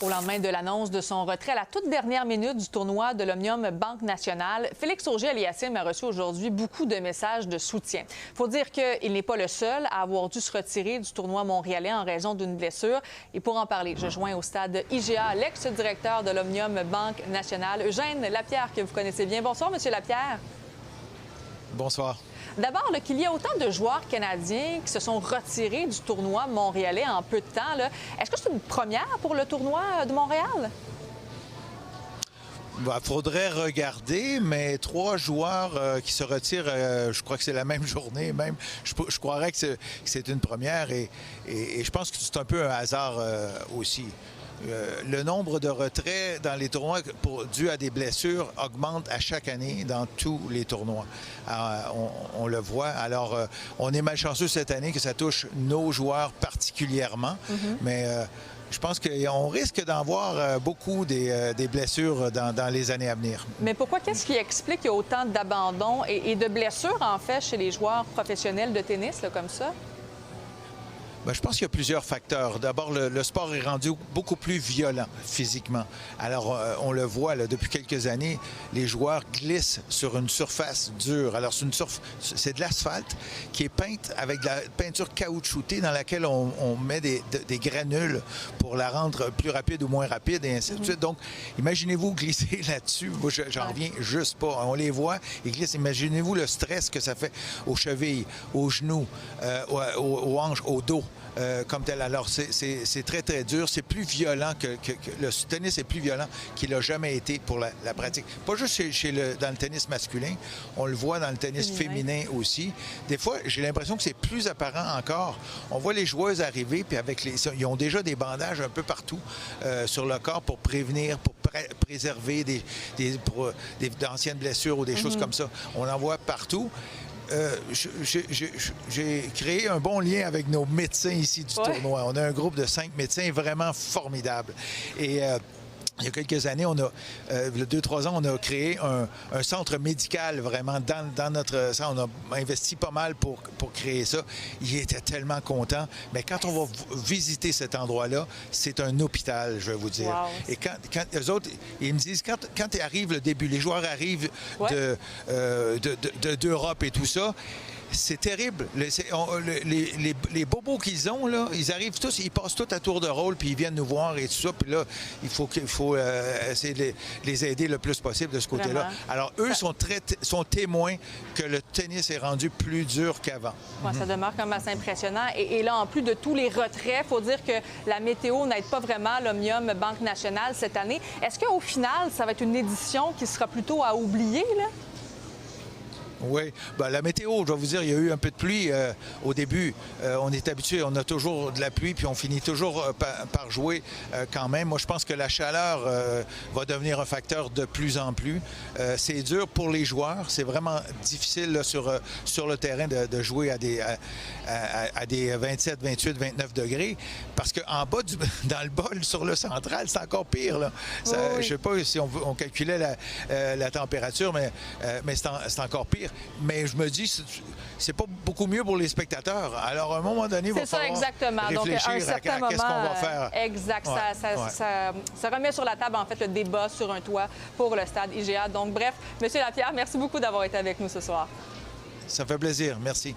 Au lendemain de l'annonce de son retrait à la toute dernière minute du tournoi de l'Omnium Banque Nationale, Félix Auger-Aliassime a reçu aujourd'hui beaucoup de messages de soutien. Il faut dire qu'il n'est pas le seul à avoir dû se retirer du tournoi montréalais en raison d'une blessure. Et pour en parler, je joins au stade IGA l'ex-directeur de l'Omnium Banque Nationale, Eugène Lapierre, que vous connaissez bien. Bonsoir, Monsieur Lapierre. Bonsoir. D'abord, qu'il y a autant de joueurs canadiens qui se sont retirés du tournoi montréalais en peu de temps, est-ce que c'est une première pour le tournoi de Montréal? Il faudrait regarder, mais 3 joueurs qui se retirent, je crois que c'est la même journée même. Je croirais que c'est une première et je pense que c'est un peu un hasard aussi. Le nombre de retraits dans les tournois dû à des blessures augmente à chaque année dans tous les tournois. On le voit. Alors, on est malchanceux cette année que ça touche nos joueurs particulièrement, mais je pense qu'on risque d'en voir beaucoup des blessures dans les années à venir. Mais pourquoi? Qu'est-ce qui explique qu'il y a autant d'abandon et de blessures, en fait, chez les joueurs professionnels de tennis, comme ça? Bien, je pense qu'il y a plusieurs facteurs. D'abord, le sport est rendu beaucoup plus violent physiquement. Alors, on le voit là, depuis quelques années, les joueurs glissent sur une surface dure. Alors, c'est de l'asphalte qui est peinte avec de la peinture caoutchoutée dans laquelle on met des granules pour la rendre plus rapide ou moins rapide et ainsi de suite. Donc, imaginez-vous glisser là-dessus. Moi, j'en reviens juste pas. On les voit, ils glissent. Imaginez-vous le stress que ça fait aux chevilles, aux genoux, aux hanches, au dos. Comme tel. Alors, c'est très, très dur. C'est plus violent que le tennis est plus violent qu'il n'a jamais été pour la pratique. Pas juste dans le tennis masculin, on le voit dans le tennis féminin aussi. Des fois, j'ai l'impression que c'est plus apparent encore. On voit les joueuses arriver, puis ils ont déjà des bandages un peu partout sur le corps pour prévenir, pour préserver d'anciennes blessures ou des choses comme ça. On en voit partout. J'ai créé un bon lien avec nos médecins ici du tournoi. On a un groupe de 5 médecins vraiment formidables. Et il y a quelques années, il y a 2-3 ans, on a créé un centre médical vraiment dans notre centre. On a investi pas mal pour créer ça. Ils étaient tellement contents. Mais quand on va visiter cet endroit-là, c'est un hôpital, je vais vous dire. Wow. Et quand eux autres, ils me disent, quand arrive le début, les joueurs arrivent d'Europe et tout ça, c'est terrible. Les bobos qu'ils ont, là, ils arrivent tous, ils passent tous à tour de rôle, puis ils viennent nous voir et tout ça. Puis là, il faut essayer de les aider le plus possible de ce côté-là. Vraiment. Alors, eux sont témoins que le tennis est rendu plus dur qu'avant. Ouais, ça demeure quand même assez impressionnant. Et là, en plus de tous les retraits, il faut dire que la météo n'aide pas vraiment l'Omnium Banque Nationale cette année. Est-ce qu'au final, ça va être une édition qui sera plutôt à oublier, là? Oui. Bien, la météo, je dois vous dire, il y a eu un peu de pluie au début. On est habitué, on a toujours de la pluie, puis on finit toujours par jouer quand même. Moi, je pense que la chaleur va devenir un facteur de plus en plus. C'est dur pour les joueurs. C'est vraiment difficile là, sur le terrain de jouer à des 27, 28, 29 degrés. Parce qu'en bas, dans le bol, sur le central, c'est encore pire. Là. Ça, oui. Je ne sais pas si on calculait la température, mais c'est encore pire. Mais je me dis, c'est pas beaucoup mieux pour les spectateurs. Alors, à un moment donné, il va falloir réfléchir à qu'est-ce qu'on va faire. Exact. Ouais, ça remet sur la table, en fait, le débat sur un toit pour le stade IGA. Donc, bref, M. Lapierre, merci beaucoup d'avoir été avec nous ce soir. Ça fait plaisir. Merci.